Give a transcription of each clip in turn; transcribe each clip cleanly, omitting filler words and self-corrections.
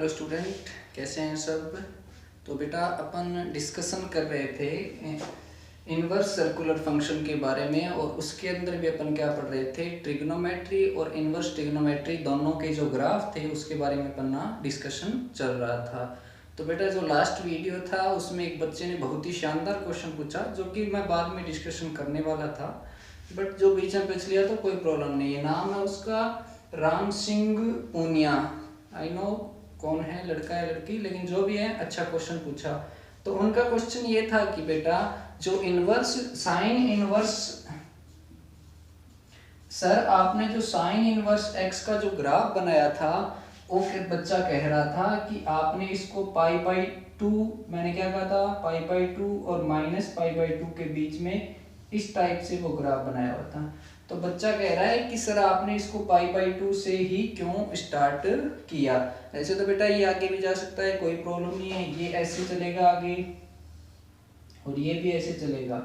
Hello student, कैसे हैं सब। तो बेटा अपन डिस्कशन कर रहे थे इनवर्स सर्कुलर फंक्शन के बारे में, और उसके अंदर भी अपन क्या पढ़ रहे थे, ट्रिग्नोमेट्री और इनवर्स ट्रिग्नोमेट्री दोनों के जो ग्राफ थे उसके बारे में अपन डिस्कशन चल रहा था। तो बेटा जो लास्ट वीडियो था उसमें एक बच्चे ने बहुत ही शानदार क्वेश्चन पूछा, जो कि मैं बाद में डिस्कशन करने वाला था, बट जो बीच में पूछ लिया तो कोई प्रॉब्लम नहीं है। नाम है उसका राम सिंह पूनिया। आई नो कौन है, लड़का है लड़की, लेकिन जो भी है अच्छा क्वेश्चन पूछा। तो उनका क्वेश्चन ये था कि बेटा जो इनवर्स साइन इनवर्स, सर आपने जो साइन इनवर्स एक्स का जो ग्राफ बनाया था वो फिर बच्चा कह रहा था कि आपने इसको पाई बाई टू, मैंने क्या कहा था, पाई बाई टू और माइनस पाई बाई टू के बीच में इस टाइप से वो ग्राफ बनाया हुआ था। तो बच्चा कह रहा है कि सर आपने इसको पाई बाई टू से ही क्यों स्टार्ट किया। ऐसे तो बेटा ये आगे भी जा सकता है, कोई प्रॉब्लम नहीं है, ये ऐसे चलेगा आगे और ये भी ऐसे चलेगा,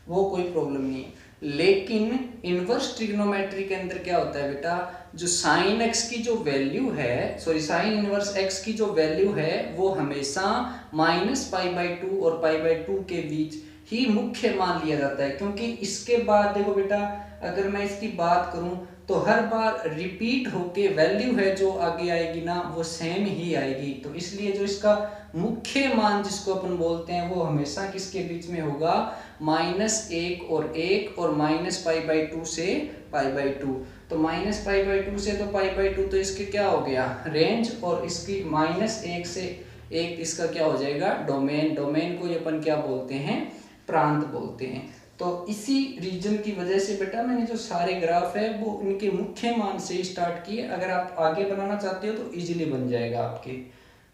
वो कोई प्रॉब्लम नहीं है। लेकिन इनवर्स ट्रिग्नोमेट्री के अंदर क्या होता है बेटा, जो साइन एक्स की जो वैल्यू है, सॉरी साइन इनवर्स एक्स की जो वैल्यू है वो हमेशा माइनस पाई बाई टू और पाई बाई टू के बीच ही मुख्य मान लिया जाता है। क्योंकि इसके बाद देखो बेटा, अगर मैं इसकी बात करूं तो हर बार रिपीट होके वैल्यू है जो आगे आएगी ना वो सेम ही आएगी। तो इसलिए जो इसका मुख्य मान जिसको अपन बोलते हैं वो हमेशा किसके बीच में होगा, माइनस एक और माइनस पाई बाई टू से पाई बाई टू। तो माइनस पाई बाई टू से तो पाई बाई टू, तो इसके क्या हो गया रेंज, और इसकी माइनस एक से एक इसका क्या हो जाएगा डोमेन। डोमेन को अपन क्या बोलते हैं, प्रांत बोलते हैं। तो इसी रीजन की वजह से बेटा मैंने जो सारे ग्राफ है वो इनके मुख्य मान से स्टार्ट किए। अगर आप आगे बनाना चाहते हो तो इजीली बन जाएगा आपके,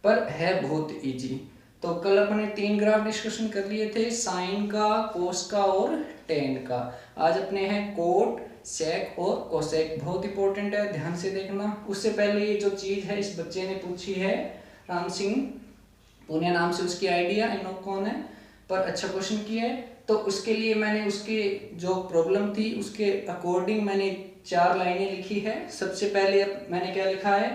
पर है बहुत इजी। तो कल अपने 3 ग्राफ डिस्कशन कर लिए थे, साइन का, कोस का और टेन का। आज अपने हैं कोट, सेक और कोसेक। बहुत इंपॉर्टेंट है, ध्यान से देखना। उससे पहले ये जो चीज है इस बच्चे ने पूछी है, राम सिंह पुनिया नाम से उसकी आइडिया, इन कौन है, पर अच्छा क्वेश्चन किया है। तो उसके लिए मैंने उसके जो प्रॉब्लम थी उसके अकॉर्डिंग मैंने 4 लाइनें लिखी है। सबसे पहले मैंने क्या लिखा है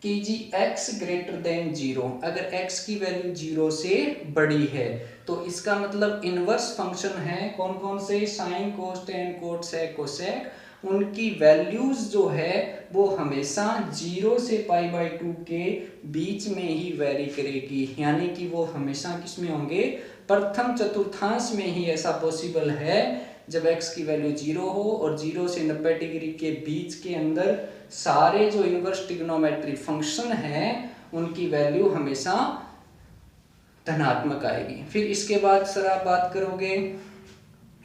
कि जी x ग्रेटर देन 0, अगर x की वैल्यू 0 से बड़ी है तो इसका मतलब इनवर्स फंक्शन है कौन कौन से, sine cos tan cot sec cosec, उनकी वैल्यूज जो है वो हमेशा 0 से पाई बाई टू के बीच में ही वेरी करेगी। यानी कि वो हमेशा किस में होंगे, प्रथम चतुर्थांश में ही ऐसा पॉसिबल है जब x की वैल्यू 0 हो और 0 से 90 डिग्री के बीच के अंदर सारे जो इनवर्स ट्रिग्नोमेट्री फंक्शन है उनकी वैल्यू हमेशा धनात्मक आएगी। फिर इसके बाद सर आप बात करोगे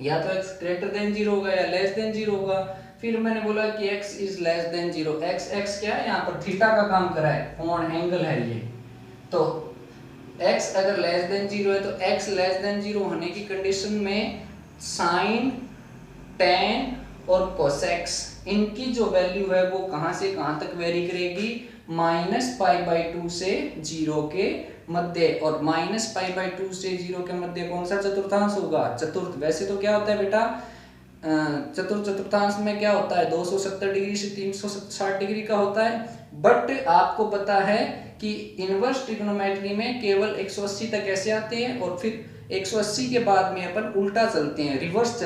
या तो x ग्रेटर देन 0 होगा या लेस देन 0 होगा। फिर मैंने बोला कि x is less than 0, x क्या है, यहाँ पर थीटा का काम करा है, कोण एंगल है ये। तो x अगर लेस देन 0 है तो x लेस देन 0 होने की कंडीशन में साइन, टेन और कोसेक्स इनकी जो वैल्यू है वो कहां से कहां तक वेरी करेगी, माइनस पाई बाई टू से 0 के मध्य। और माइनस पाई बाई टू से 0 के मध्य कौन सा चतुर्थांश होगा, चतुर्थ। वैसे तो क्या होता है बेटा, चतुर्थांश में क्या होता है 270 डिग्री से 360 डिग्री का होता है, बट आपको पता है कि इनवर्स ट्रिग्नोमेट्री में केवल 180 तक ऐसे आते हैं और फिर 180 के बाद में अपन उल्टा चलते हैं, रिवर्स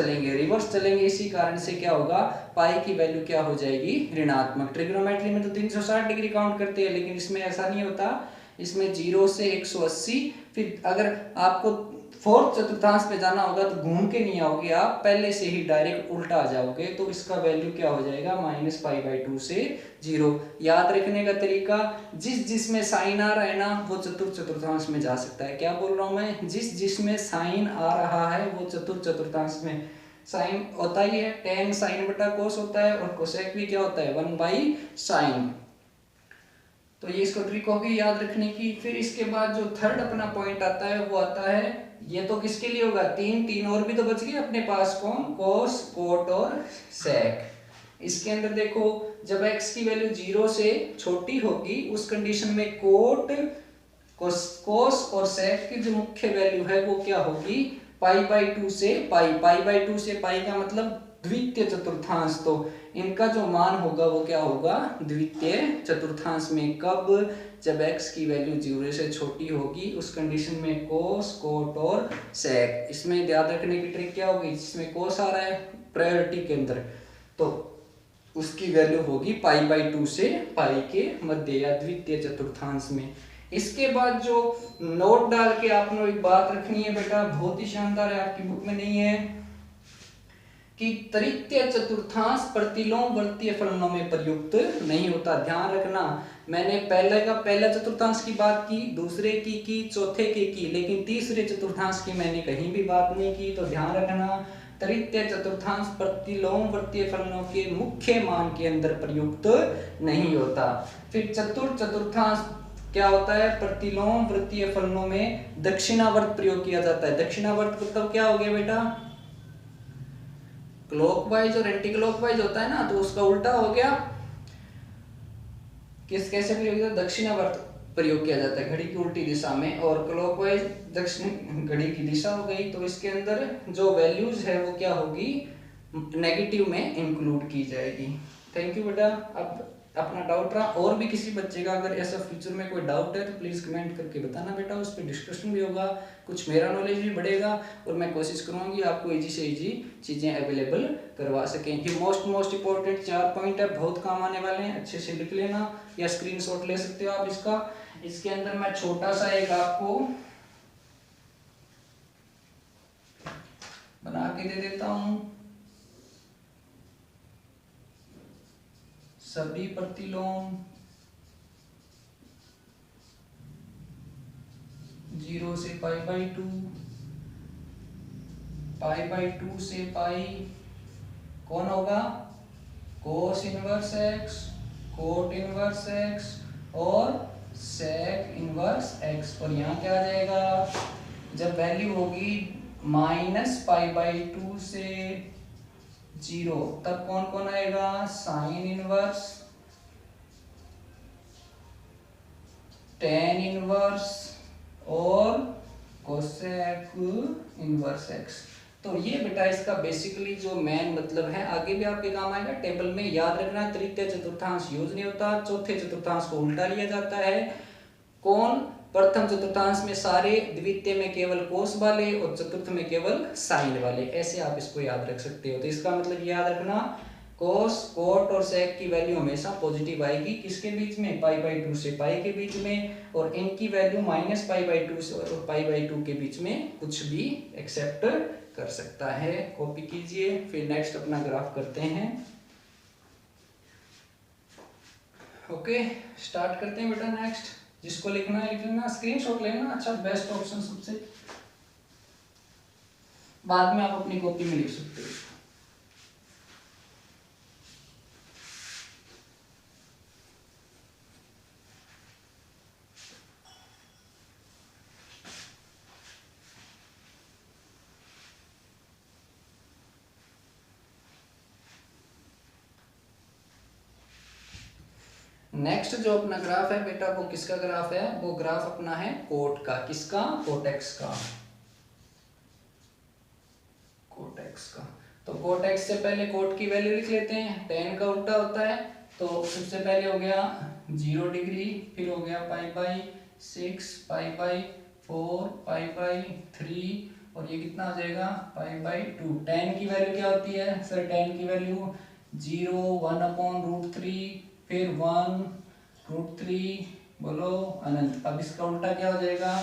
चलेंगे। इसी कारण से क्या होगा, पाई की वैल्यू क्या हो जाएगी, ऋणात्मक। ट्रिग्नोमेट्री में तो 360 डिग्री काउंट करते हैं, लेकिन इसमें ऐसा नहीं होता, इसमें 0 से 180। फिर अगर आपको फोर्थ चतुर्थांश पे जाना होगा तो घूम के नहीं आओगे आप, पहले से ही डायरेक्ट उल्टा आ जाओगे। तो इसका वैल्यू क्या हो जाएगा, माइनस पाई बाई टू से 0। याद रखने का तरीका, जिसमें साइन आ रहा है ना वो चतुर्थांश में जा सकता है। क्या बोल रहा हूं मैं, जिसमें साइन आ रहा है वो चतुर्थांश में। साइन होता ही है टेन साइन बटा कोस होता है, और कोसेक भी क्या होता है 1 बाई साइन। तो ये इसको ट्रिक होगी याद रखने की। फिर इसके बाद जो थर्ड अपना पॉइंट आता है वो आता है, ये तो किसके लिए होगा, तीन और भी तो बच गए अपने पास, कौन, कोस, कोट और सेक। इसके अंदर देखो जब x की वैल्यू 0 से छोटी होगी उस कंडीशन में कोट, कोस और सेक की जो मुख्य वैल्यू है वो क्या होगी, पाई बाई टू से पाई, पाई बाई टू से पाई का मतलब द्वितीय चतुर्थांश, तो इनका जो मान होगा वो क्या होगा, द्वितीय चतुर्थांश में। कब, जब x की वैल्यू 0 से छोटी होगी, उस कंडीशन में कोस, कोट और सेक। इसमें याद रखने की ट्रिक क्या होगी, जिसमें कोस आ रहा है प्रायोरिटी के अंदर, तो उसकी वैल्यू होगी पाई बाई टू से पाई के मध्य या द्वितीय चतुर्थांश में। इसके बाद जो नोट डाल के आपने एक बात रखनी है बेटा, बहुत ही शानदार है, आपकी बुक में नहीं है, कि तृतीय चतुर्थांश प्रतिलोम वर्तीय फलनों में प्रयुक्त नहीं होता। ध्यान रखना, मैंने पहला चतुर्थांश की बात की, दूसरे की, चौथे की, लेकिन तीसरे चतुर्थांश की मैंने कहीं भी बात नहीं की। तो ध्यान रखना, तृतीय चतुर्थांश प्रतिलोम वर्तीय फलनों के मुख्य मान के अंदर प्रयुक्त नहीं होता। फिर चतुर्थ चतुर्थांश क्या होता है, प्रतिलोम वृत्तीय फलनों में दक्षिणावर्त प्रयोग किया जाता है। दक्षिणावर्त मतलब क्या हो गया बेटा, क्लॉकवाइज और एंटी क्लॉकवाइज होता है ना, तो उसका उल्टा हो गया। कैसे प्रयोग किया, दक्षिणावर्त प्रयोग किया जाता है घड़ी की उल्टी दिशा में, और क्लॉकवाइज दक्षिण घड़ी की दिशा हो गई। तो इसके अंदर जो वैल्यूज है वो क्या होगी, नेगेटिव में इंक्लूड की जाएगी। थैंक यू बेटा। अब अपना डाउट रहा, और भी किसी बच्चे का अगर ऐसा फ्यूचर में कोई डाउट है तो प्लीज कमेंट करके बताना बेटा, उस पर डिस्कशन भी होगा, कुछ मेरा नॉलेज भी बढ़ेगा, और मैं कोशिश करूंगी आपको इजी से इजी चीजें अवेलेबल करवा सकें। ये मोस्ट इंपॉर्टेंट 4 पॉइंट है, बहुत काम आने वाले हैं, अच्छे से लिख लेना या स्क्रीनशॉट ले सकते हो आप इसका। इसके अंदर मैं छोटा सा एक आपको बना के दे देता हूं, सभी प्रतिलोम 0 से pi by two, pi by two से पाई कौन होगा, cos inverse x, cot inverse x और सेक इनवर्स एक्स। और यहाँ क्या आ जाएगा, जब वैल्यू होगी माइनस पाई बाई टू से 0, तब कौन कौन आएगा, साइन इनवर्स, टेन इनवर्स और कोसेक इनवर्स एक्स। तो ये बेटा इसका बेसिकली जो मेन मतलब है, आगे भी आपके काम आएगा। टेबल में याद रखना, तृतीय चतुर्थांश यूज नहीं होता, चौथे चतुर्थांश को उल्टा लिया जाता है। कौन, प्रथम चतुर्थांश में सारे, द्वितीय में केवल कोस वाले और चतुर्थ में केवल साइन वाले, ऐसे आप इसको याद रख सकते हो। तो इसका मतलब याद रखना, कोस, कोट और सेक की वैल्यू हमेशा पॉजिटिव आएगी, किसके बीच में, पाई बाई टू से पाई के बीच में, और इनकी value minus pi by two से और पाई बाई टू के बीच में कुछ भी एक्सेप्ट कर सकता है। कॉपी कीजिए, फिर नेक्स्ट अपना ग्राफ करते हैं। ओके, स्टार्ट करते हैं बेटा। नेक्स्ट जिसको लिखना है लिख लेना, स्क्रीनशॉट लेना, अच्छा बेस्ट ऑप्शन सबसे, बाद में आप अपनी कॉपी में लिख सकते हो। नेक्स्ट जो अपना ग्राफ है बेटा, वो किसका ग्राफ है, वो ग्राफ अपना है कोट का। किसका, कोटेक्स का, कोटेक्स का। तो कोटेक्स से पहले कोट की वैल्यू लिख लेते हैं। टेन का उल्टा होता है, तो सबसे पहले हो गया 0 डिग्री, फिर हो गया pi by 6, pi by 4, pi by 3, और ये कितना हो जाएगा, पाई बाई 2। टेन की वैल्यू क्या होती है सर, टेन की वैल्यू 0, 1/√3, फिर 1√3, बोलो अनंत। अब इसका उल्टा क्या हो जाएगा,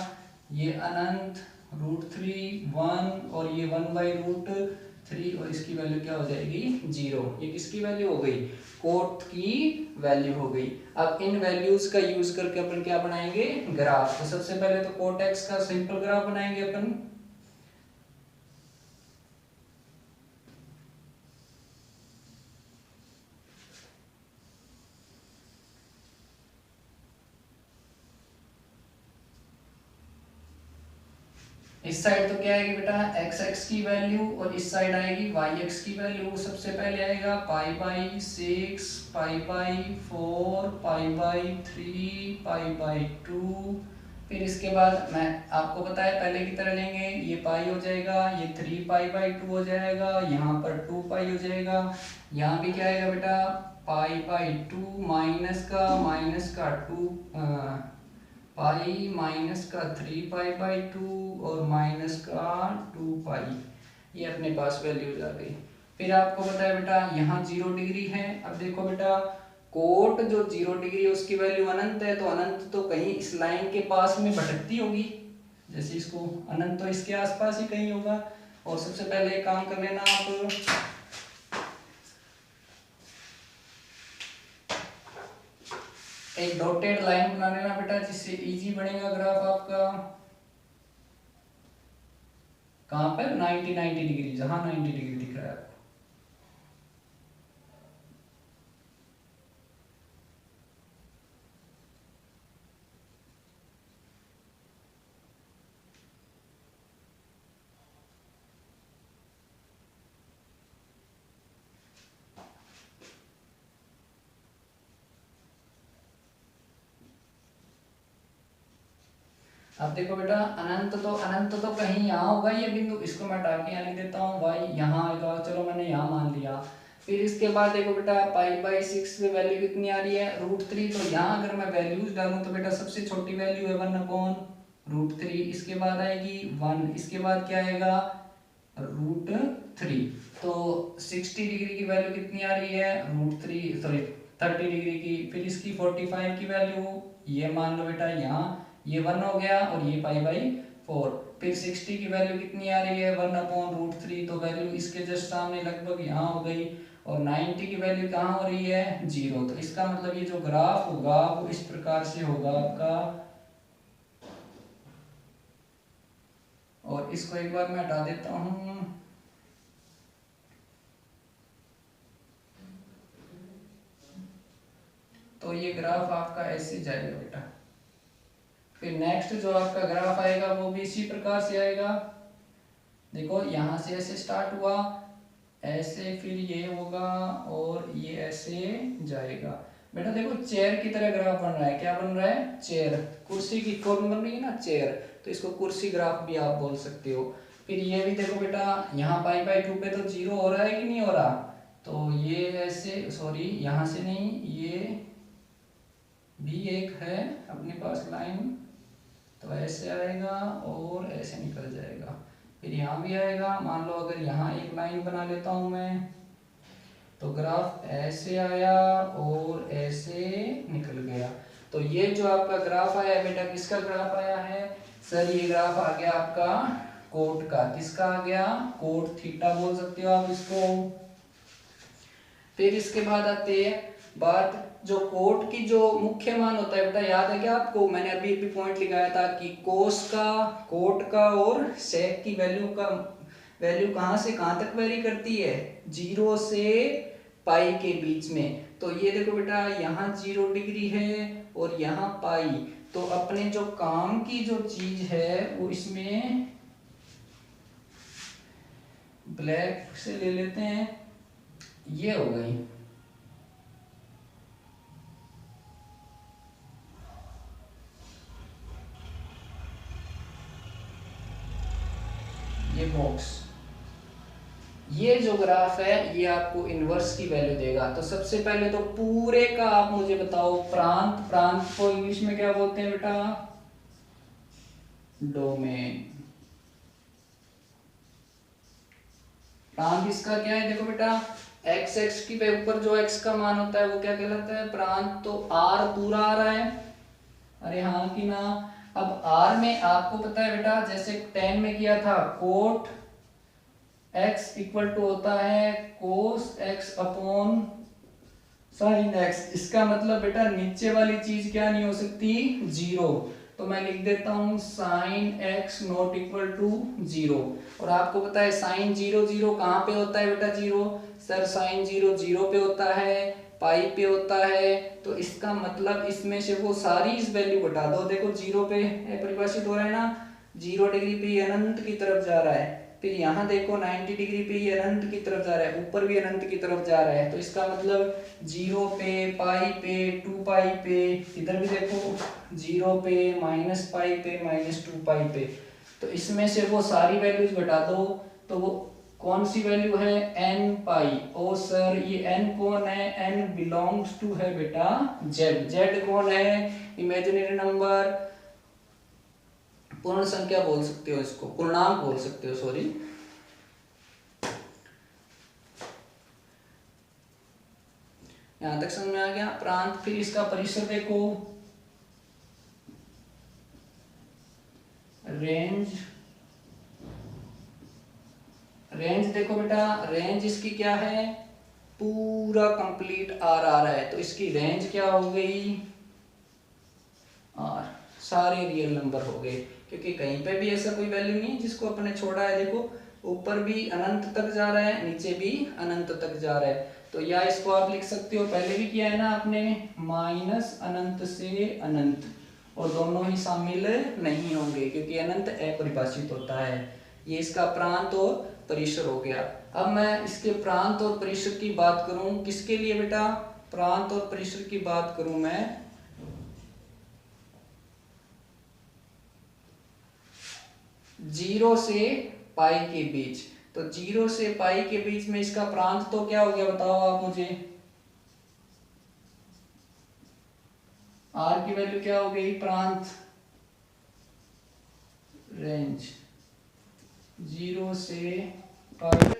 ये अनंत, √3, 1, और ये 1/√3, और इसकी वैल्यू क्या हो जाएगी, 0। ये किसकी वैल्यू हो गई, कोट की वैल्यू हो गई। अब इन वैल्यूज का यूज करके अपन क्या बनाएंगे, ग्राफ। तो सबसे पहले तो कोट एक्स का सिंपल ग्राफ बनाएंगे अपन। इस साइड तो क्या आएगी बेटा, एक्स एक्स की वैल्यू, और इस साइड आएगी वाई एक्स की वैल्यू। सबसे पहले आएगा pi by 6, pi by 4, pi by 3, pi by 2, फिर इसके बाद मैं आपको बताया पहले की तरह लेंगे, ये पाई हो जाएगा, ये 3 पाई/2 हो जाएगा, यहाँ पर 2 पाई हो जाएगा, यहाँ भी क्या आएगा बेटा पाई/2 माइनस का 2 पाई माइनस का 3 पाई/2 और माइनस का 2 पाई, ये अपने पास वैल्यूज आ गई। फिर आपको बताया बेटा यहाँ 0 डिग्री है। अब देखो बेटा कोट जो 0 डिग्री है उसकी वैल्यू अनंत है, तो अनंत तो कहीं इस लाइन के पास में भटकती होगी, जैसे इसको अनंत तो इसके आसपास ही कहीं होगा। और सबसे पहले एक काम कर लेना आप, एक डॉटेड लाइन बना लेना बेटा, जिससे इजी बनेगा ग्राफ आपका। कहाँ पर 90 डिग्री, जहां 90 डिग्री दिख रहा है आपको। अब देखो बेटा अनंत तो कहीं यहाँ होगा ये बिंदु, इसको मैं हटा के यहाँ लिख देता हूँ y यहाँ आएगा, चलो मैंने यहाँ मान लिया। फिर इसके बाद देखो बेटा पाई/6 में वैल्यू कितनी आ रही है √3, तो यहाँ अगर मैं वैल्यूज डालूं तो बेटा सबसे छोटी वैल्यू है 1/√3, इसके बाद आएगी 1, इसके बाद क्या आएगा √3। तो 60 डिग्री की वैल्यू कितनी आ रही है √3, सॉरी 30 डिग्री की। फिर इसकी 45 की वैल्यू ये मान लो बेटा, यहाँ ये 1 हो गया और ये पाई/4। फिर 60 की वैल्यू कितनी आ रही है 1/√3, तो वैल्यू इसके जस्ट सामने लगभग यहाँ हो गई। और 90 की वैल्यू कहाँ हो रही है 0, तो इसका मतलब ये जो ग्राफ होगा वो इस प्रकार से होगा आपका। और इसको एक बार मैं हटा देता हूँ, तो ये ग्राफ आपका ऐसे जाएगा बेटा। फिर नेक्स्ट जो आपका ग्राफ आएगा वो भी इसी प्रकार से आएगा। देखो यहाँ से ऐसे स्टार्ट हुआ, ऐसे फिर ये होगा और ये ऐसे जाएगा। बेटा देखो चेयर की तरह ग्राफ बन रहा है, क्या बन रहा है चेयर, कुर्सी की फॉर्म बन रही है ना चेयर, तो इसको कुर्सी ग्राफ भी आप बोल सकते हो। फिर ये भी देखो बेटा यहाँ पाई/2 पे तो 0 हो रहा है कि नहीं हो रहा, तो ये ऐसे, सॉरी यहाँ से नहीं, ये भी एक है अपने पास लाइन, तो ऐसे आएगा और ऐसे निकल जाएगा। फिर यहाँ भी आएगा, मान लो अगर यहाँ एक लाइन बना लेता हूँ मैं, तो ग्राफ ऐसे आया और ऐसे निकल गया। तो ये जो आपका ग्राफ आया बेटा किसका ग्राफ आया है सर, ये ग्राफ आ गया आपका कोट का। किसका आ गया, कोट थीटा बोल सकते हो आप इसको। फिर इसके बाद आते हैं बात जो कोट की जो मुख्य मान होता है बेटा, याद है क्या आपको, मैंने अभी भी पॉइंट लिखाया था कि कोस का, कोट का और सेक की वैल्यू कहाँ से कहाँ तक वेरी करती है, 0 से पाई के बीच में। तो ये देखो बेटा यहाँ 0 डिग्री है और यहाँ पाई, तो अपने जो काम की जो चीज है वो इसमें ब्लैक से ले लेते हैं, ये हो गई। ये बॉक्स, ये जो ग्राफ है ये आपको इनवर्स की वैल्यू देगा। तो सबसे पहले तो पूरे का आप मुझे बताओ प्रांत, प्रांत को इंग्लिश में क्या बोलते हैं बेटा, डोमेन। प्रांत इसका क्या है, देखो बेटा x की ऊपर जो x का मान होता है वो क्या कहलाता है प्रांत। तो r पूरा आ रहा है, अरे हाँ कि ना। अब r में आपको पता है बेटा जैसे 10 में किया था, कोट x इक्वल टू होता है कोस x अपॉन साइन x। इसका मतलब बेटा नीचे वाली चीज क्या नहीं हो सकती, 0। तो मैं लिख देता हूं sine x not equal to 0। और आपको पता है साइन 0 0 कहाँ पे होता है बेटा 0, सर साइन 0 0 पे होता है, पाई पे होता है। तो इसका मतलब इसमें से वो सारी इस वैल्यू घटा दो, देखो 0 पे परिभाषित हो रहा है ना, 0 डिग्री पे अनंत की तरफ जा रहा है, फिर यहाँ देखो 90 डिग्री पे ये अनंत की तरफ जा रहा है, ऊपर भी अनंत की तरफ जा रहा है, तो इसका मतलब 0 पे, पाई पे, 2 पाई पे, इधर भी देखो 0 पे, -पाई पे, -2 पाई पे। तो इसमें से वो सारी वैल्यूज घटा दो, तो वो कौन सी वैल्यू है, n पाई। ओ सर ये n कौन है, n बिलोंग्स टू है बेटा z। z कौन है, इमेजिनरी नंबर, पूर्ण संख्या बोल सकते हो इसको, पूर्णांक बोल सकते हो, सॉरी। यहां तक समझ में आ गया प्रांत। फिर इसका परिसर देखो, रेंज, रेंज देखो बेटा, रेंज इसकी क्या है, पूरा कंप्लीट आर आ रहा है, तो इसकी रेंज क्या हो गई, आर। सारे रियल नंबर हो गए, क्योंकि कहीं पे भी ऐसा कोई वैल्यू नहीं है जिसको अपने छोड़ा है। देखो ऊपर भी अनंत तक जा रहा है, नीचे भी अनंत तक जा रहा है, तो या इसको आप लिख सकते हो, पहले भी किया है ना आपने, माइनस अनंत से अनंत, और दोनों ही शामिल नहीं होंगे क्योंकि अनंत अपरिभाषित होता है। ये इसका प्रांत और परिसर हो गया। अब मैं इसके प्रांत और परिसर की बात करूं, किसके लिए बेटा, प्रांत और परिसर की बात करूं मैं, 0 से पाई के बीच। तो 0 से पाई के बीच में इसका प्रांत तो क्या हो गया, बताओ आप मुझे, आर की वैल्यू क्या हो गई, प्रांत, रेंज 0 से पाई।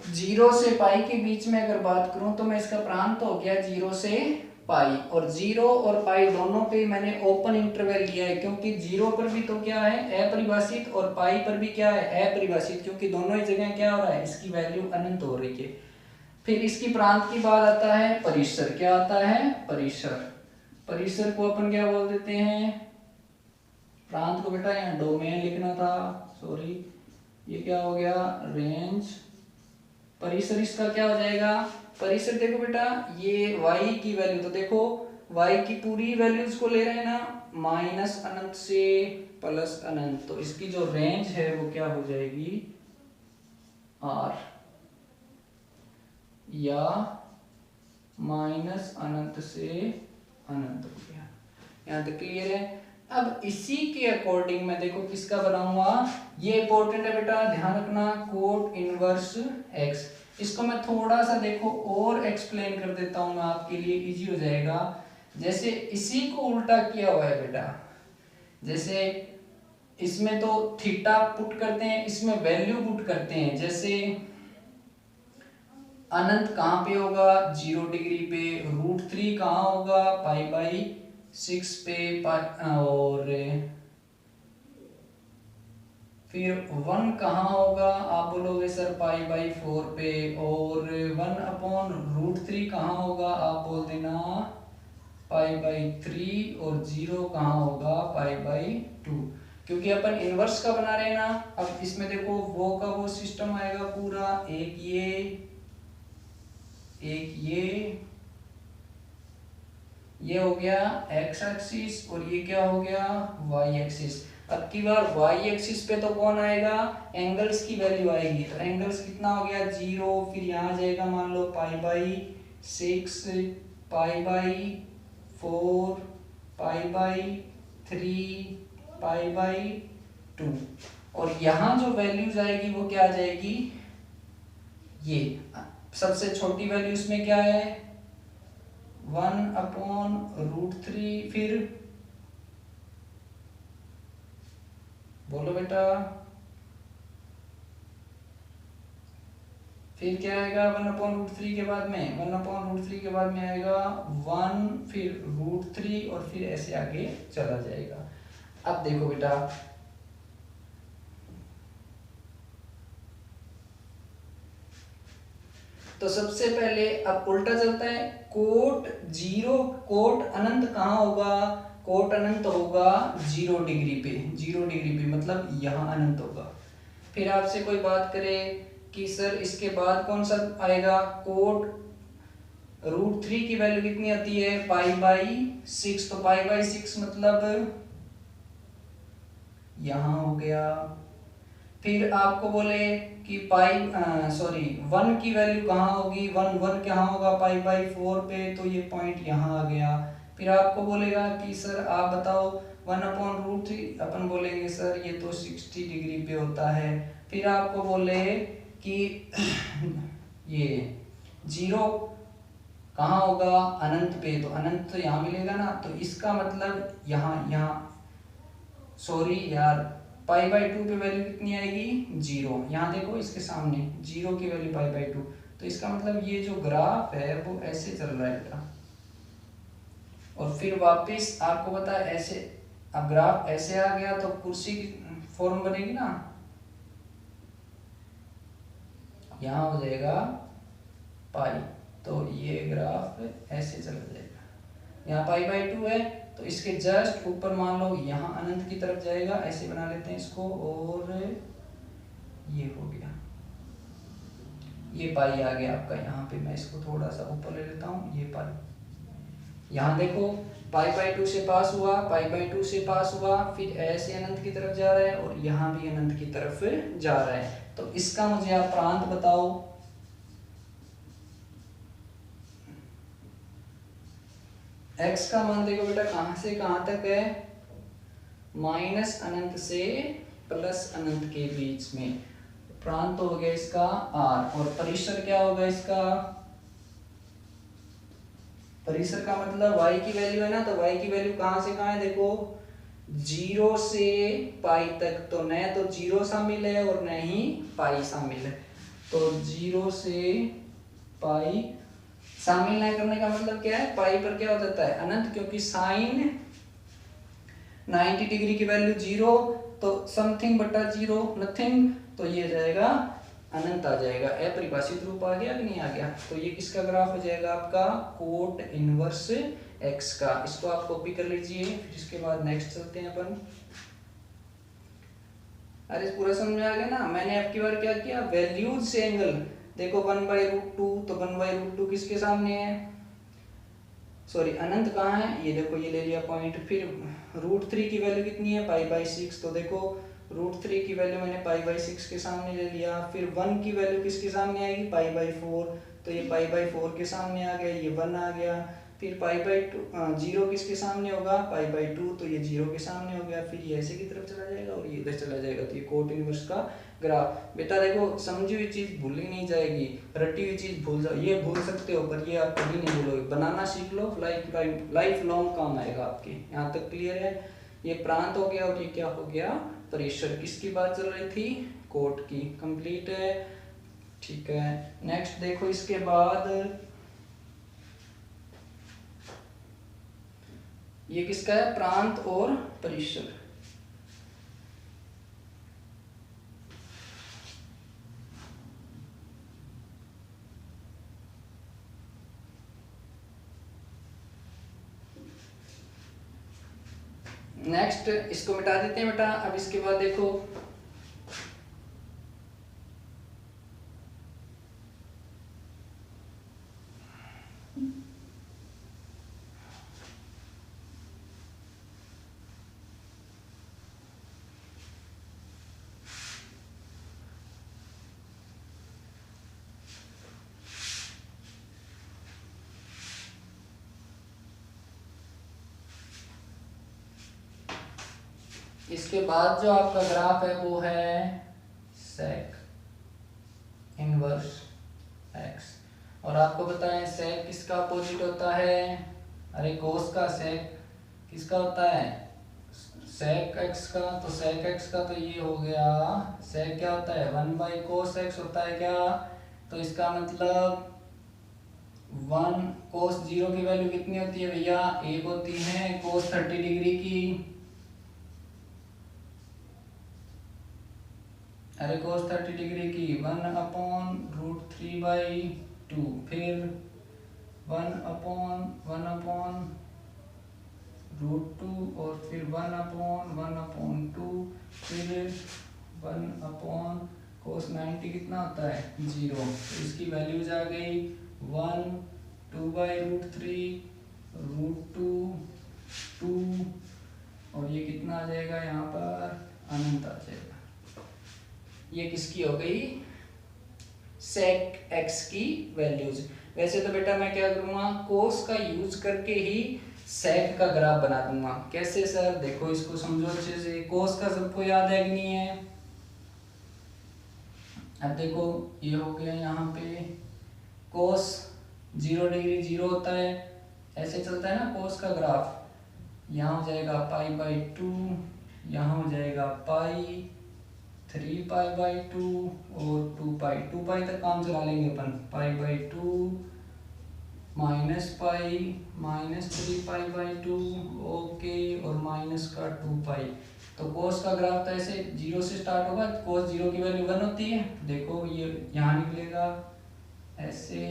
0 से पाई के बीच में अगर बात करूं तो मैं इसका प्रांत हो गया 0 से पाई, और 0 और पाई दोनों पे मैंने ओपन इंटरवल लिया है, क्योंकि 0 पर भी तो क्या है, अपरिभाषित, और पाई पर भी क्या है, अपरिभाषित, क्योंकि दोनों ही जगह क्या हो रहा है, इसकी वैल्यू अनंत हो रही है। फिर इसकी प्रांत की बात आता है परिसर, क्या आता है, परिसर। परिसर को अपन क्या बोल देते हैं, प्रांत को बेटा यहाँ डोमेन लिखना था, सॉरी, ये क्या हो गया, रेंज। परिसर इसका क्या हो जाएगा, परिसर देखो बेटा, ये y की वैल्यू, तो देखो y की पूरी वैल्यूज को ले रहे हैं ना, माइनस अनंत से प्लस अनंत, तो इसकी जो रेंज है वो क्या हो जाएगी, r, या माइनस अनंत से अनंत हो गया। यहाँ तक क्लियर है। अब इसी के अकॉर्डिंग मैं देखो किसका बनाऊंगा, ये इंपॉर्टेंट है बेटा, ध्यान रखना, कोट इनवर्स x। इसको मैं थोड़ा सा देखो और एक्सप्लेन कर देता हूं मैं आपके लिए, इजी हो जाएगा। जैसे इसी को उल्टा किया हुआ है बेटा, जैसे इसमें तो थीटा पुट करते हैं, इसमें वैल्यू पुट करते हैं। जैसे अनंत कहां पे होगा, 0 डिग्री पे, √3 कहां होगा, π/6 पे, और फिर 1 कहाँ होगा, आप बोलोगे सर π/4 पे, और 1/√3 कहाँ होगा, आप बोल देना π/3, और 0 कहाँ होगा, π/2, क्योंकि अपन इनवर्स का बना रहे हैं ना। अब इसमें देखो वो का वो सिस्टम आएगा पूरा, एक ये हो गया x एक्सिस, और ये क्या हो गया, y एक्सिस। अब की बार y एक्सिस पे तो कौन आएगा, एंगल्स की वैल्यू आएगी, तो एंगल्स कितना हो गया, 0, फिर यहाँ जाएगा मान लो π/6, π/4, π/3, π/2, और यहाँ जो वैल्यूज आएगी वो क्या आ जाएगी, ये सबसे छोटी वैल्यू इसमें क्या है, 1/√3, फिर बोलो बेटा, फिर क्या आएगा 1/√3 के बाद में, 1/√3 के बाद में आएगा 1, फिर √3, और फिर ऐसे आगे चला जाएगा। अब देखो बेटा, तो सबसे पहले अब उल्टा चलता है, कोट 0, कोट अनंत कहाँ होगा, कोट अनंत होगा 0 डिग्री पे, 0 डिग्री पे मतलब यहाँ अनंत होगा। फिर आपसे कोई बात करे कि सर इसके बाद कौन सा आएगा, कोट √3 की वैल्यू कितनी आती है, π/6, तो π/6 मतलब यहाँ हो गया। फिर आपको बोले कि वन की वैल्यू कहाँ होगी, वन वन कहाँ होगा पाई/4 पे, तो ये पॉइंट यहाँ आ गया। फिर आपको बोलेगा कि सर आप बताओ 1/√3, अपन बोलेंगे सर ये तो 60 डिग्री पे होता है। फिर आपको बोले कि ये 0 कहाँ होगा, अनंत पे, तो अनंत तो यहाँ मिलेगा ना, तो इसका मतलब यहाँ सॉरी यार, पाई/2 पे वैल्यू कितनी आएगी, 0। यहाँ देखो इसके सामने 0 की वैल्यू पाई/2, तो इसका मतलब ये जो ग्राफ है वो ऐसे चल रहा है बेटा। और फिर वापस आपको पता है ऐसे, अब ग्राफ ऐसे आ गया तो कुर्सी की फॉर्म बनेगी ना, यहाँ हो जाएगा पाई, तो ये ग्राफ ऐसे चला जाएगा। यहाँ पाई/2 है तो इसके जस्ट ऊपर मान लो यहाँ अनंत की तरफ जाएगा, ऐसे बना लेते हैं इसको, और ये हो गया, ये पाई आ गया आपका। यहाँ पे मैं इसको थोड़ा सा ऊपर ले लेता हूँ, ये पाई। यहाँ देखो पाई/2 से पास हुआ, पाई/2 से पास हुआ, फिर ऐसे अनंत की तरफ जा रहा है और यहाँ भी अनंत की तरफ जा रहा है। तो इसका मुझे आप प्रांत बताओ। x का मान देखो बेटा कहाँ से कहाँ तक है, माइनस अनंत से प्लस अनंत के बीच में। प्रांत हो गया इसका r, और परिसर क्या होगा इसका, परिसर का मतलब y की वैल्यू है ना, तो y की वैल्यू कहाँ से कहाँ है देखो, 0 से पाई तक, तो न तो 0 शामिल है और न ही पाई शामिल है। तो 0 से पाई शामिल न करने का मतलब क्या है, पाई पर क्या हो जाता है अनंत, क्योंकि साइन 90 डिग्री की वैल्यू 0, तो समथिंग बटा 0 नथिंग, तो ये जाएगा अनंत आ जाएगा। अपरिभाषित रूप आ गया कि नहीं आ गया। तो ये किसका ग्राफ हो जाएगा आपका, कोट इनवर्स x का। इसको आप कॉपी कर लीजिए, फिर इसके बाद नेक्स्ट चलते हैं अपन। अरे पूरा समझ में आ गया ना। मैंने आपकी बार क्या किया, वैल्यूज से एंगल देखो 1/√2, तो 1/√2 किसके सामने है, सॉरी अनंत कहाँ है, ये देखो ये ले लिया पॉइंट। फिर √3 की वैल्यू कितनी है, पाई/6, तो देखो √3 की वैल्यू मैंने पाई/6 के सामने ले लिया। फिर 1 की वैल्यू किसके सामने आएगी, पाई/4, तो ये पाई/4 के सामने आ गया, ये 1 आ गया। फिर पाई/2 0 किसके सामने होगा, पाई/2, तो ये 0 के सामने हो गया। फिर ये ऐसे की तरफ चला जाएगा और ये इधर चला जाएगा, तो ये कोट इनवर्स का ग्राफ। बेटा देखो समझी हुई चीज भूली नहीं जाएगी, रटी हुई चीज भूल जाओ, ये भूल सकते हो पर ये आप कभी नहीं भूलोगे। बनाना सीख लो, लाइफ लॉन्ग काम आएगा आपके। यहाँ तक क्लियर है। ये प्रांत हो गया और ये क्या हो गया, परिसर। किसकी बात चल रही थी, कोट की। कंप्लीट है, ठीक है। नेक्स्ट देखो इसके बाद ये किसका है, प्रांत और परिसर। नेक्स्ट इसको मिटा देते हैं बेटा। अब इसके बाद देखो इसके बाद जो आपका ग्राफ है वो है सेक इनवर्स एक्स। और आपको बताएं सेक किसका अपोजिट होता है, अरे कोस का सेक किसका होता है, सेक एक्स का। तो सेक एक्स का तो ये हो गया, सेक क्या होता है 1/cos x होता है क्या। तो इसका मतलब 1 cos 0 की वैल्यू कितनी होती है भैया, 1 होती है cos 30 डिग्री की। अरे cos 30 डिग्री की 1/√3/2, फिर 1/1/√2, और फिर 1/1/2, फिर 1/cos 90 कितना होता है 0। तो इसकी वैल्यूज आ गई 1, 2/√3, √2, और ये कितना आ जाएगा यहाँ पर अनंत आ जाएगा। ये किसकी हो गई, सेक एक्स की वैल्यूज। वैसे तो बेटा मैं क्या करूँगा, कोस का यूज करके ही सेक का ग्राफ बना दूंगा। कैसे सर, देखो इसको समझो अच्छे से। कोस का सबको याद है कि नहीं है? अब देखो ये हो गया यहाँ पे कोस 0 डिग्री 0 होता है, ऐसे चलता है ना कोस का ग्राफ। यहाँ हो जाएगा π/2, यहाँ हो जाएगा पाई, 3π/2 और 2π तक काम चला लेंगे अपन। π/2 माइनस पाई माइनस 3π/2 ओके, और माइनस का 2π। तो कोस का ग्राफ तो ऐसे 0 से स्टार्ट होगा, कोस 0 की वैल्यू 1 होती है। देखो ये यहाँ निकलेगा ऐसे,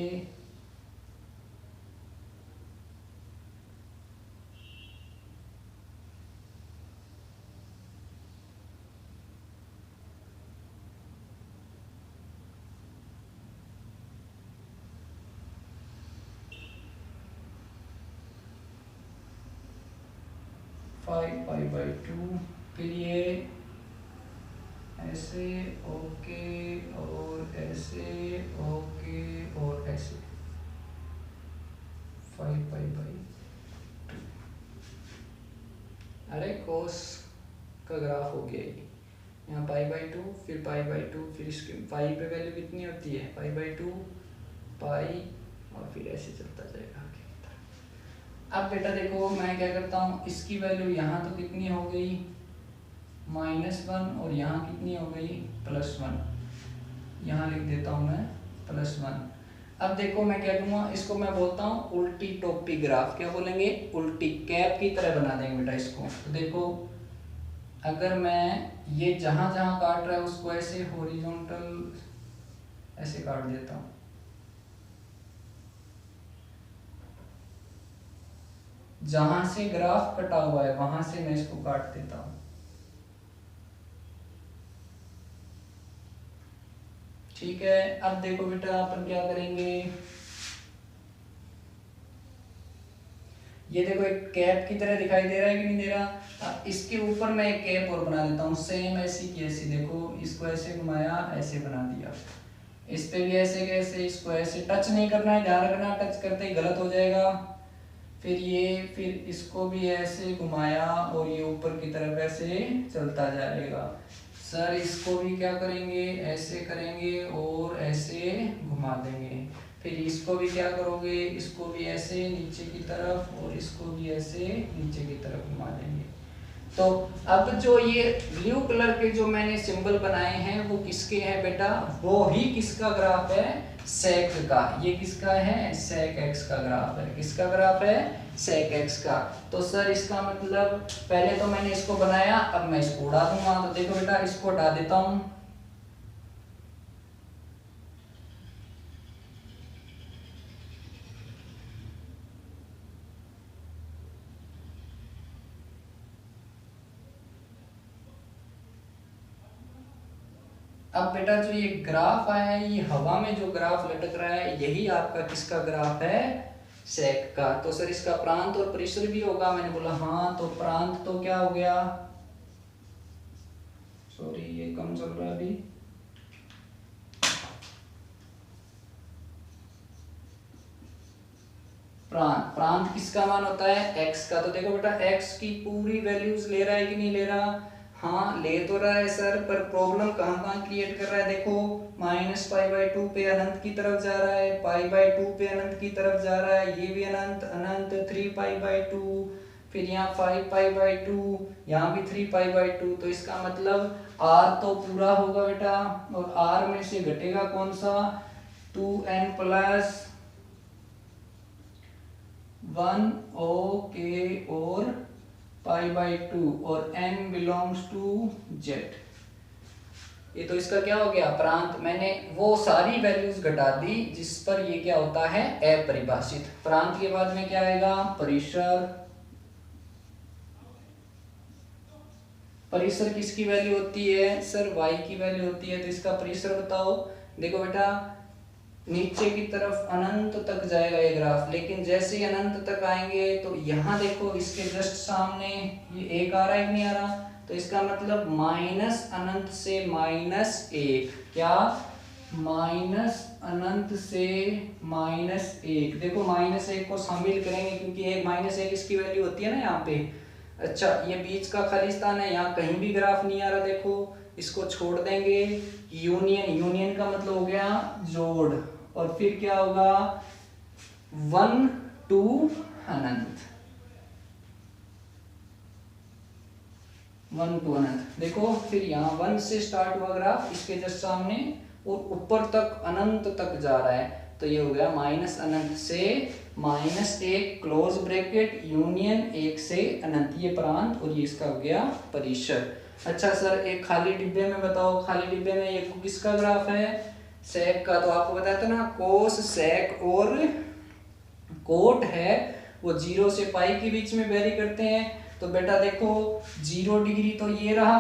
π/2, फिर ये ऐसे ओके, और ऐसे ओके, और ऐसे 5π/2। अरे कोस का ग्राफ हो गया ये, यहाँ π/2, फिर π/2, फिर इसके पाई पे वैल्यू कितनी होती है, π/2 पाई, और फिर ऐसे चलता जाएगा आगे की तरफ। अब बेटा देखो मैं क्या करता हूँ, इसकी वैल्यू यहाँ तो कितनी हो गई -1, और यहाँ कितनी हो गई +1, यहाँ लिख देता हूँ मैं +1। अब देखो मैं क्या करूँगा, इसको मैं बोलता हूँ उल्टी टोपी ग्राफ। क्या बोलेंगे, उल्टी कैप की तरह बना देंगे बेटा इसको। तो देखो अगर मैं ये जहाँ जहाँ काट रहा है उसको ऐसे हॉरिजॉन्टल ऐसे काट देता हूँ, जहां से ग्राफ कटा हुआ है वहां से मैं इसको काट देता हूं। ठीक है, अब देखो बेटा अपन क्या करेंगे, ये देखो एक कैप की तरह दिखाई दे रहा है कि नहीं दे रहा। इसके ऊपर मैं एक कैप और बना देता हूँ, सेम ऐसी की ऐसी। देखो इसको ऐसे घुमाया, ऐसे बना दिया। इस पे भी ऐसे कैसे, इसको ऐसे टच नहीं करना है, ध्यान रखना, टच करते ही गलत हो जाएगा। फिर इसको भी ऐसे घुमाया और ये ऊपर की तरफ ऐसे चलता जाएगा। सर इसको भी क्या करेंगे, ऐसे करेंगे और ऐसे घुमा देंगे। फिर इसको भी क्या करोगे, इसको भी ऐसे नीचे की तरफ और इसको भी ऐसे नीचे की तरफ घुमा देंगे। तो अब जो ये ब्लू कलर के जो मैंने सिंबल बनाए हैं वो किसके हैं बेटा, वो ही किसका ग्राफ है, सेक का। ये किसका है, सेक एक्स का ग्राफ है। किसका ग्राफ है, सेक एक्स का। तो सर इसका मतलब पहले तो मैंने इसको बनाया, अब मैं इसको उड़ा दूंगा। तो देखो बेटा इसको हटा देता हूं। अब बेटा जो ये ग्राफ आया है, ये हवा में जो ग्राफ लटक रहा है, यही आपका किसका ग्राफ है, सेक का। तो सर इसका प्रांत और परिसर भी होगा। मैंने बोला हाँ, तो प्रांत तो क्या हो गया, सॉरी ये कम चल रहा है अभी। प्रांत किसका मान होता है, एक्स का। तो देखो बेटा एक्स की पूरी वैल्यूज ले रहा है कि नहीं ले रहा, हाँ ले तो रहा है सर, पर प्रॉब्लम कहाँ कहाँ क्रिएट कर रहा है। देखो -π/2 पे अनंत की तरफ जा रहा है, π/2 पे अनंत की तरफ जा रहा है, ये भी अनंत अनंत 3π/2, फिर यहाँ 5π/2, यहाँ भी 3π/2। तो इसका मतलब r तो पूरा होगा बेटा, और r में से घटेगा कौन सा, 2n + 1 ओके और π/2 और n बिलोंग्स टू z। ये तो इसका क्या हो गया, प्रांत। मैंने वो सारी वैल्यूज घटा दी जिस पर ये क्या होता है, अपरिभाषित। प्रांत के बाद में क्या आएगा, परिसर। परिसर किसकी वैल्यू होती है, सर y की वैल्यू होती है। तो इसका परिसर बताओ। देखो बेटा नीचे की तरफ अनंत तक जाएगा ये ग्राफ, लेकिन जैसे ही अनंत तक आएंगे तो यहाँ देखो इसके जस्ट सामने ये 1 आ रहा है कि नहीं आ रहा, तो इसका मतलब माइनस अनंत से माइनस एक, क्या माइनस अनंत से माइनस एक। देखो माइनस एक को शामिल करेंगे क्योंकि एक माइनस एक इसकी वैल्यू होती है ना यहाँ पे। अच्छा ये बीच का खाली स्थान है, यहाँ कहीं भी ग्राफ नहीं आ रहा, देखो इसको छोड़ देंगे। यूनियन, यूनियन का मतलब हो गया जोड़, और फिर क्या होगा 1 टू अनंत, 1 टू अनंत। देखो फिर यहाँ 1 से स्टार्ट हुआ ग्राफ, इसके जस्ट सामने और ऊपर तक अनंत तक जा रहा है, तो ये हो गया माइनस अनंत से माइनस एक क्लोज ब्रैकेट यूनियन एक से अनंत, ये प्रांत और ये इसका हो गया परिसर। अच्छा सर एक खाली डिब्बे में बताओ, खाली डिब्बे में ये किसका ग्राफ है, सेक का। तो आपको बताया था ना कोस सेक और कोट है वो 0 से पाई के बीच में वेरी करते हैं। तो बेटा देखो 0 डिग्री तो ये रहा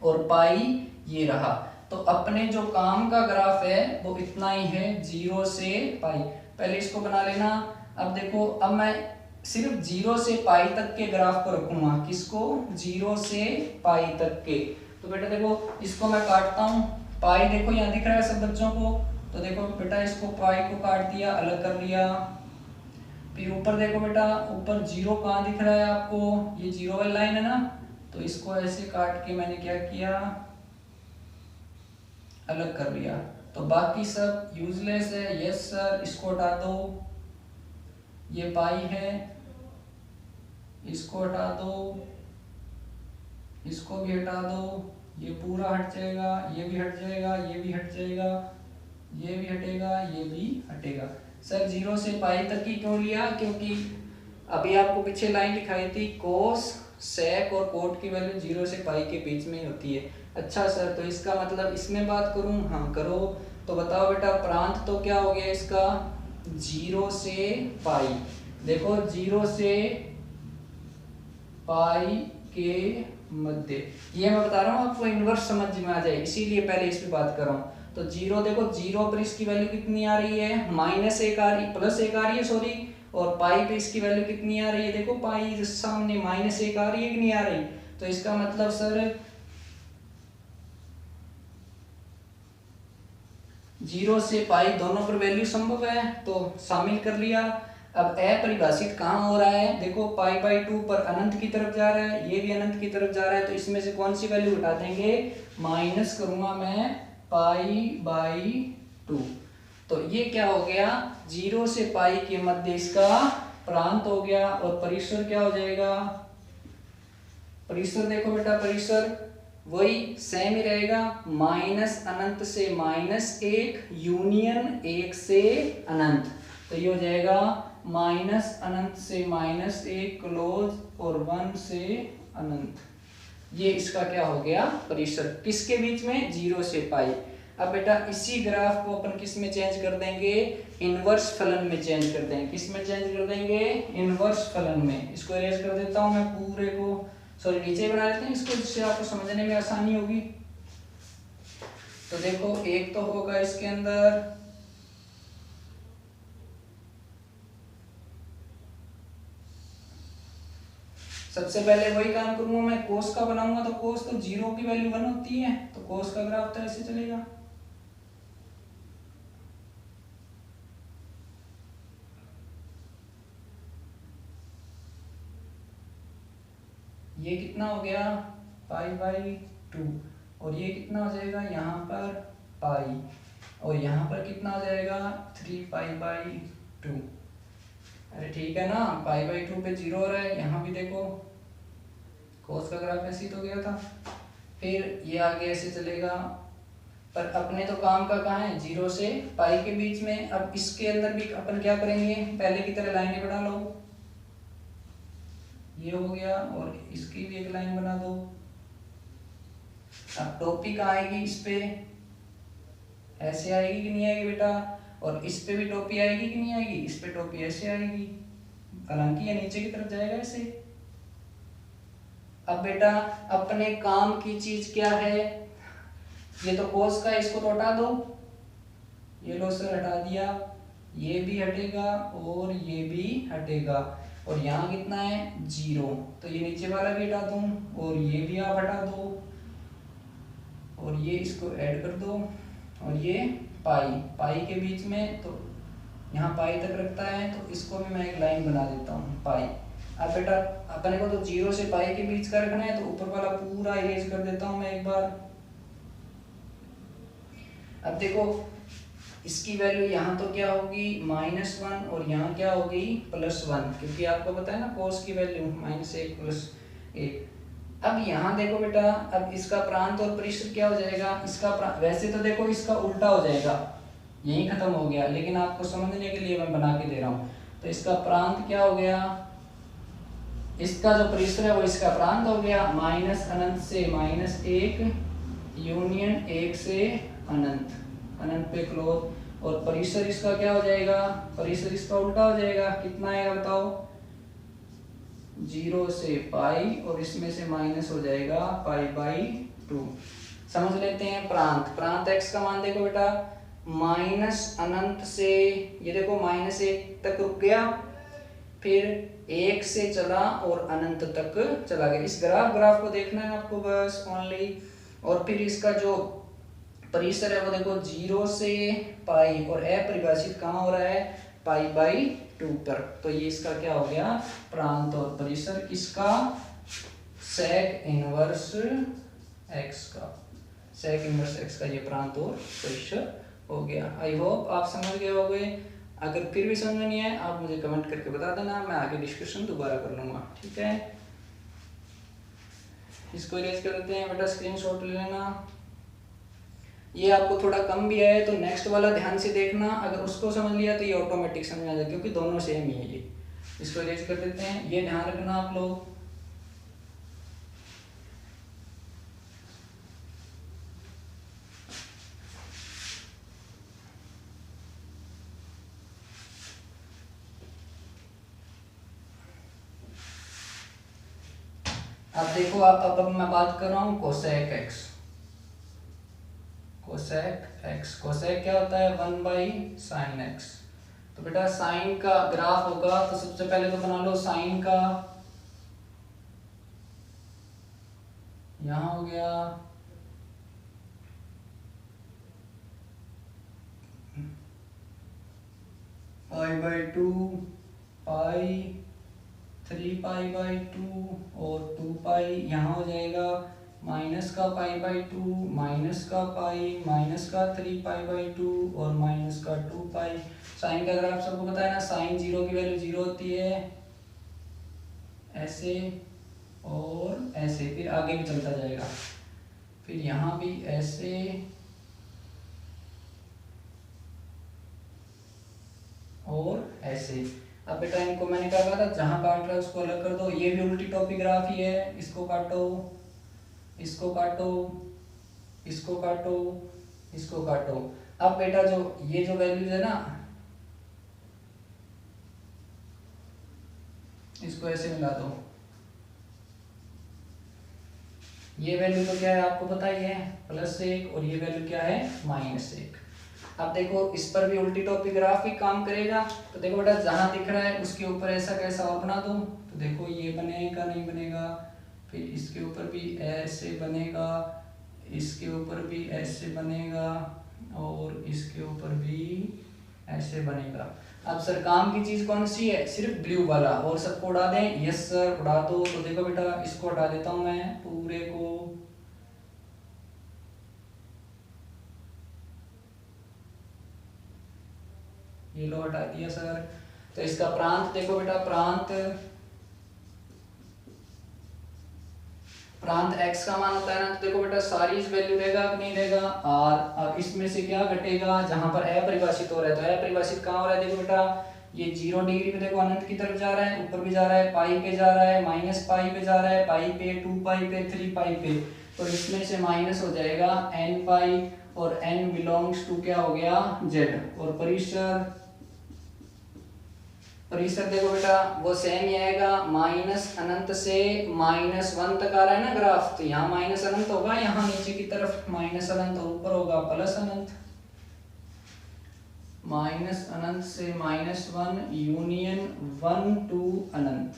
और पाई ये रहा, तो अपने जो काम का ग्राफ है वो इतना ही है 0 से पाई। पहले इसको बना लेना। अब देखो अब मैं सिर्फ 0 से पाई तक के ग्राफ को रखूंगा, किसको 0 से पाई तक के। तो बेटा देखो इसको मैं काटता हूँ, पाई देखो यहाँ दिख रहा है सब बच्चों को, तो देखो बेटा इसको पाई को काट दिया, अलग कर लिया। फिर ऊपर देखो बेटा ऊपर 0 कहाँ दिख रहा है आपको, ये 0 वाली लाइन है ना, तो इसको ऐसे काट के मैंने क्या किया अलग कर लिया। तो बाकी सब यूजलेस है, यस सर इसको हटा दो, ये पाई है इसको हटा दो, इसको भी हटा दो, ये पूरा हट जाएगा, ये भी हट जाएगा, ये भी हट जाएगा, ये भी हटेगा, ये भी हटेगा। सर 0 से पाई तक ही क्यों लिया, क्योंकि अभी आपको पीछे लाइन दिखाई थी कोस सेक और कोट की वैल्यू 0 से पाई के बीच में ही होती है। अच्छा सर तो इसका मतलब इसमें बात करूं, हाँ करो। तो बताओ बेटा प्रांत तो क्या हो गया इसका 0 से पाई। देखो 0 से पाई के मध्य, ये मैं बता रहा हूँ आपको इनवर्स समझ में आ जाए, इसीलिए पहले इस पे बात कर रहा हूँ। तो 0 देखो 0 पर इसकी वैल्यू कितनी आ रही है माइनस एक आ रही, प्लस एक आ रही है सॉरी, और पाई पे इसकी वैल्यू कितनी आ रही है, देखो पाई सामने माइनस एक आ रही है कि नहीं आ रही। तो इसका मतलब सर 0 से पाई दोनों पर वैल्यू संभव है, तो शामिल कर लिया। अब अपरिभाषित कहाँ हो रहा है, देखो पाई बाई 2 पर अनंत की तरफ जा रहा है, ये भी अनंत की तरफ जा रहा है, तो इसमें से कौन सी वैल्यू हटा देंगे, माइनस करूंगा मैं पाई बाई 2। तो ये क्या हो गया 0 से पाई के मध्य इसका प्रांत हो गया, और परिसर क्या हो जाएगा, परिसर देखो बेटा परिसर वही सेम ही रहेगा, माइनस अनंत से माइनस एक यूनियन एक से अनंत, तो ये हो जाएगा माइनस अनंत से माइनस एक क्लोज और 1 से अनंत। ये इसका क्या हो गया परिसर, किसके बीच में 0 से पाई। अब बेटा इसी ग्राफ को अपन किस में चेंज कर देंगे, इनवर्स फलन में चेंज कर देंगे। किस में चेंज कर देंगे, इनवर्स फलन में। इसको इरेज कर देता हूं मैं पूरे को, सॉरी नीचे बना लेते हैं इसको, जिससे आपको समझने में आसानी होगी। तो देखो एक तो होगा इसके अंदर सबसे पहले वही काम करूंगा मैं, कोस का बनाऊंगा, तो कोस तो 0 की वैल्यू 1 होती है, तो कोस का ग्राफ तो ऐसे चलेगा। ये कितना हो गया पाई बाई 2, और ये कितना हो जाएगा यहाँ पर पाई, और यहाँ पर कितना हो जाएगा 3 पाई बाई 2। अरे ठीक है ना, पाई बाई 2 पे 0 हो रहा है, यहाँ भी देखो कोस का ग्राफ ऐसे तो गया था। फिर ये आगे ऐसे चलेगा, पर अपने तो काम का कहाँ है 0 से पाई के बीच में। अब इसके अंदर भी अपन क्या करेंगे, पहले की तरह लाइनें बना लो, ये हो गया, और इसकी भी एक लाइन बना दो। अब टोपी कहाँ आएगी, इस पे ऐसे आएगी कि नहीं आएगी बेटा, और इस पे भी टोपी आएगी कि नहीं आएगी, इस पे टोपी ऐसे आएगी, हालांकि ये नीचे की तरफ जाएगा ऐसे। अब बेटा अपने काम की चीज क्या है, ये तो कोस का, इसको तो हटा दो, ये लो सर हटा दिया, ये भी हटेगा और ये भी हटेगा। और यहाँ कितना है 0, तो ये नीचे वाला भी हटा दूँ और ये भी आप हटा दो और ये इसको ऐड कर दो और ये पाई के बीच में, तो यहाँ पाई तक रखता है, तो इसको भी मैं एक लाइन बना देता हूँ पाई। अब बेटा अपने को तो 0 से पाई के बीच का रखना है, तो ऊपर वाला पूरा इरेज कर देता हूँ मैं एक बार। अब देखो इसकी वैल्यू यहाँ तो क्या होगी -1 और यहाँ क्या होगी +1, क्योंकि आपको पता है ना कोस की वैल्यू -1 + 1। अब यहाँ देखो बेटा, अब इसका प्रांत और परिसर क्या हो जाएगा, इसका वैसे तो देखो इसका उल्टा हो जाएगा, यही खत्म हो गया, लेकिन आपको समझने के लिए मैं बना के दे रहा हूँ। तो इसका प्रांत क्या हो गया, इसका जो परिसर है वो इसका प्रांत हो गया, -अनंत से -1 यूनियन 1 से अनंत, अनंत पे क्लोज। और परिसर इसका क्या हो जाएगा, परिसर इसका उल्टा हो जाएगा, कितना आएगा बताओ 0 से पाई और इसमें से माइनस हो जाएगा π/2। समझ लेते हैं प्रांत। प्रांत x का मान देखो बेटा -अनंत से, ये देखो -1 तक रुक गया, फिर 1 से चला और अनंत तक चला गया। इस ग्राफ को देखना है आपको बस ओनली। और फिर इसका जो परिसर है वो देखो 0 से पाई और अपरिभाषित कहाँ हो रहा है π/2 पर। तो ये इसका क्या हो गया प्रांत और परिसर, इसका sec इनवर्स x का ये प्रांत और परिसर हो गया। आई होप आप समझ गए होंगे। अगर फिर भी समझ में नहीं आए आप मुझे कमेंट करके बता देना, मैं आगे डिस्कशन दोबारा कर लूँगा, ठीक है। इसको इरेज कर देते हैं बेटा, स्क्रीनशॉट ले लेना। ये आपको थोड़ा कम भी है तो नेक्स्ट वाला ध्यान से देखना, अगर उसको समझ लिया तो ये ऑटोमेटिक समझ आ जाए, क्योंकि दोनों सेम ही है ये। इसको इरेज कर देते हैं, ये ध्यान रखना आप लोग। अब देखो अब मैं बात कर रहा हूँ कोसेक x। कोसेक क्या होता है 1/sin x। तो बेटा साइन का ग्राफ होगा तो सबसे पहले तो बना लो साइन का, यहाँ हो गया π/2 पाई 3π/2 और 2π, यहाँ हो जाएगा माइनस का π/2 माइनस का पाई माइनस का 3π/2 और माइनस का 2π। साइन का ग्राफ सबको पता है ना, साइन 0 की वैल्यू 0 होती है, ऐसे और ऐसे, फिर आगे भी चलता जाएगा, फिर यहाँ भी ऐसे और ऐसे। अब बेटा इनको मैंने क्या कहा था, जहां काट रहा है उसको अलग कर दो। ये भी उल्टी टॉपिक ग्राफ ही है, इसको काटो, इसको काटो, इसको काटो, इसको काटो। अब बेटा जो ये जो वैल्यूज है ना, इसको ऐसे मिला दो। ये वैल्यू तो क्या है आपको पता ही है +1 और ये वैल्यू क्या है -1। अब देखो इस पर भी उल्टी टॉपिक ग्राफ ही काम करेगा। तो देखो बेटा जहां दिख रहा है उसके ऊपर ऐसा कैसा और बना दो, तो देखो ये बनेगा नहीं बनेगा, फिर इसके ऊपर भी ऐसे बनेगा, इसके ऊपर भी ऐसे बनेगा और इसके ऊपर भी ऐसे बनेगा। अब सर काम की चीज कौन सी है, सिर्फ ब्लू वाला, और सबको उड़ा दें, यस सर उड़ा दो। तो देखो बेटा इसको हटा देता हूं मैं पूरे को, ये लो हटा दिया सर। तो इसका प्रांत देखो बेटा, प्रांत x का मान होता है ना, तो देखो बेटा सारी इस वैल्यू रहेगा कि नहीं रहेगा r। अब इसमें से क्या घटेगा, जहां पर अपरिभाषित हो रहा है, तो अपरिभाषित कहाँ हो रहा है, देखो बेटा ये 0 डिग्री पे देखो अनंत की तरफ जा रहा है, ऊपर भी जा रहा है, पाई पे जा रहा है, -पाई पे जा रहा है, पाई पे 2π पे 3π पे। तो इसमें से माइनस हो जाएगा nπ और n बिलोंग्स टू क्या हो गया z। और परिसर देखो बेटा वो सेम ही आएगा, -अनंत से -1 तक आ रहा है ना ग्राफ, तो यहाँ -अनंत होगा, यहाँ नीचे की तरफ -अनंत और ऊपर होगा +अनंत। माइनस अनंत से -1 यूनियन 1 टू अनंत,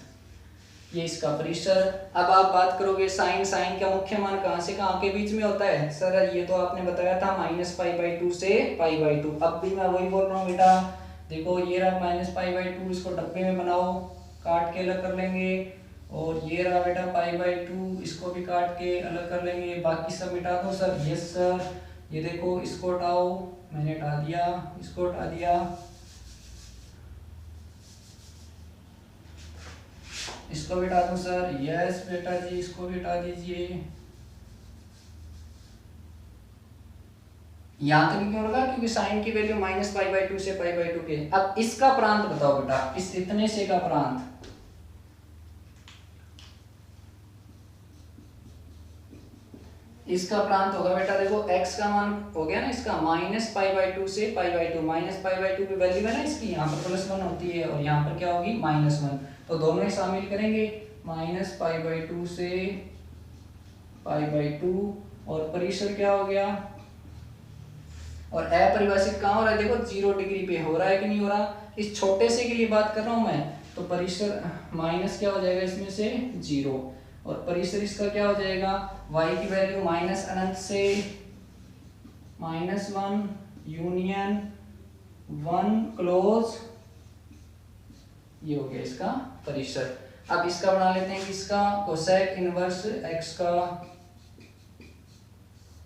ये इसका परिसर। अब आप बात करोगे साइन, साइन का मुख्य मान कहाँ से कहाँ के बीच में होता है सर, ये तो आपने बताया था -π/2 से π/2। अब भी मैं वही बोल रहा हूँ बेटा, देखो ये रहा -π/2, इसको डब्बे में बनाओ, काट के अलग कर लेंगे, और ये रहा बेटा π/2, इसको भी काट के अलग कर लेंगे, बाकी सब मिटा दो सर। यस सर, ये देखो इसको हटाओ, मैंने हटा दिया, इसको हटा दिया, इसको भी हटा दूं सर। यस बेटा जी, इसको भी हटा दीजिए। यहाँ तक क्यों होगा, क्योंकि साइन की वैल्यू -π/2 से π/2 के। अब इसका प्रांत बताओ बेटा, इस इतने से का प्रांत, इसका प्रांत होगा बेटा, देखो x का मान हो गया ना इसका -π/2 से π/2, -π/2 की वैल्यू है ना इसकी, यहाँ पर +1 होती है और यहाँ पर क्या होगी -1, तो दोनों ही शामिल करेंगे, -π/2 से π/2, और परिसर क्या हो गया, और अपरिभाषित कहाँ हो रहा है, देखो 0 डिग्री पे हो रहा है कि नहीं हो रहा, इस छोटे से के लिए बात कर रहा हूँ मैं, तो परिसर माइनस क्या हो जाएगा इसमें से 0, और परिसर इसका क्या हो जाएगा, y की वैल्यू माइनस अनंत से -1 यूनियन 1 क्लोज, ये हो गया इसका परिसर। अब इसका बना लेते हैं किसका, कोसेक इनवर्स x का,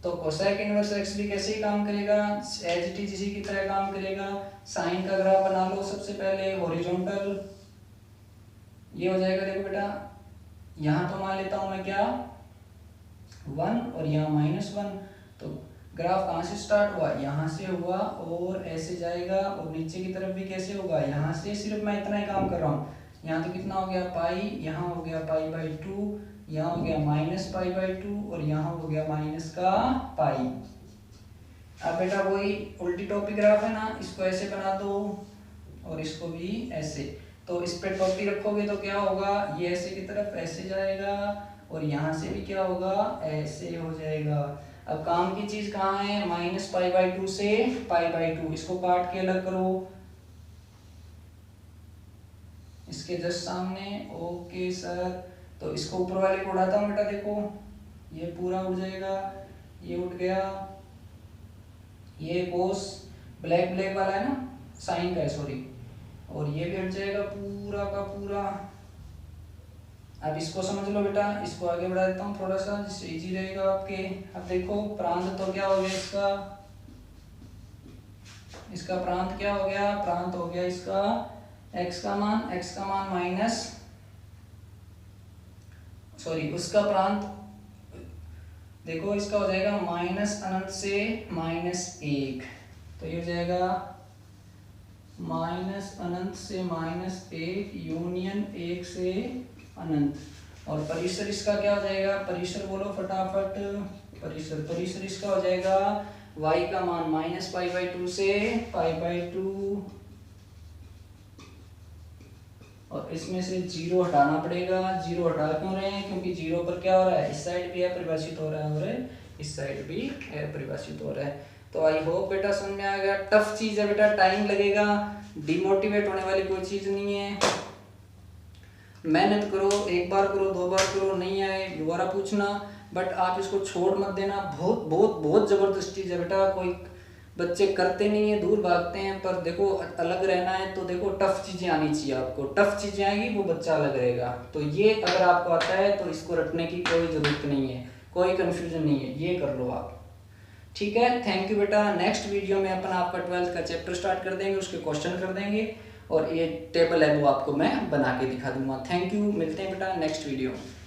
तो कोसेक इनवर्स x भी कैसे ही काम करेगा, एज इट इज इसी की तरह काम करेगा। साइन का ग्राफ बना लो सबसे पहले, हॉरिजॉन्टल, ये हो जाएगा, देखो बेटा यहाँ तो मान लेता हूं मैं क्या 1 और यहाँ -1, तो ग्राफ कहाँ से स्टार्ट हुआ, यहाँ से हुआ और ऐसे जाएगा, और नीचे की तरफ भी कैसे होगा, यहाँ से। सिर्फ मैं इतना ही काम कर रहा हूँ, यहाँ तो कितना हो गया पाई, यहाँ हो गया π/2, यहाँ हो गया -π/2, और यहाँ हो गया माइनस का पाई। अब बेटा वही उल्टी टॉपी ग्राफ है ना, इसको ऐसे बना दो और इसको भी ऐसे, तो इस पे टॉपी रखोगे तो क्या होगा, ये ऐसे की तरफ ऐसे जाएगा, और यहाँ से भी क्या होगा, ऐसे हो जाएगा। अब काम की चीज कहाँ है, -π/2 से π/2, इसको काट के अलग करो, इसके जस्ट सामने। ओके सर, तो इसको ऊपर वाले को उड़ाता हूँ बेटा, देखो ये पूरा उड़ जाएगा, ये उड़ गया, ये कोस ब्लैक ब्लैक वाला है ना, साइन का है सॉरी, और ये भी हट जाएगा पूरा का पूरा। अब इसको समझ लो बेटा, इसको आगे बढ़ा देता हूँ थोड़ा सा, जिससे इजी रहेगा आपके। अब देखो प्रांत तो क्या हो गया इसका प्रांत क्या हो गया, प्रांत हो गया इसका x का मान माइनस, सॉरी उसका प्रांत देखो इसका हो जाएगा माइनस अनंत से -1, तो ये हो जाएगा माइनस अनंत से -1 यूनियन 1 से अनंत, और परिसर इसका क्या हो जाएगा, परिसर बोलो फटाफट, परिसर इसका हो जाएगा y का मान -π/2 से π/2, और इसमें से 0 हटाना पड़ेगा। 0 हटा क्यों रहे हैं, क्योंकि 0 पर क्या हो रहा है, इस साइड भी अपरिभाषित हो रहा है और इस साइड भी अपरिभाषित हो रहा है। तो आई होप बेटा समझ में आ गया। टफ चीज है बेटा, टाइम लगेगा, डिमोटिवेट होने वाली कोई चीज नहीं है, मेहनत करो, एक बार करो, 2 बार करो, नहीं आए दोबारा पूछना, बट आप इसको छोड़ मत देना। बहुत बहुत बहुत जबरदस्त चीज है बेटा, कोई बच्चे करते नहीं है, दूर भागते हैं, पर देखो अलग रहना है तो देखो टफ चीजें आनी चाहिए आपको, टफ चीजें आएगी वो बच्चा अलग रहेगा। तो ये अगर आपको आता है तो इसको रटने की कोई जरूरत नहीं है, कोई कंफ्यूजन नहीं है, ये कर लो आप, ठीक है। थैंक यू बेटा। नेक्स्ट वीडियो में अपन आपका 12th का चैप्टर स्टार्ट कर देंगे, उसके क्वेश्चन कर देंगे, और ये टेबल है वो आपको मैं बना के दिखा दूंगा। थैंक यू, मिलते हैं बेटा नेक्स्ट वीडियो में।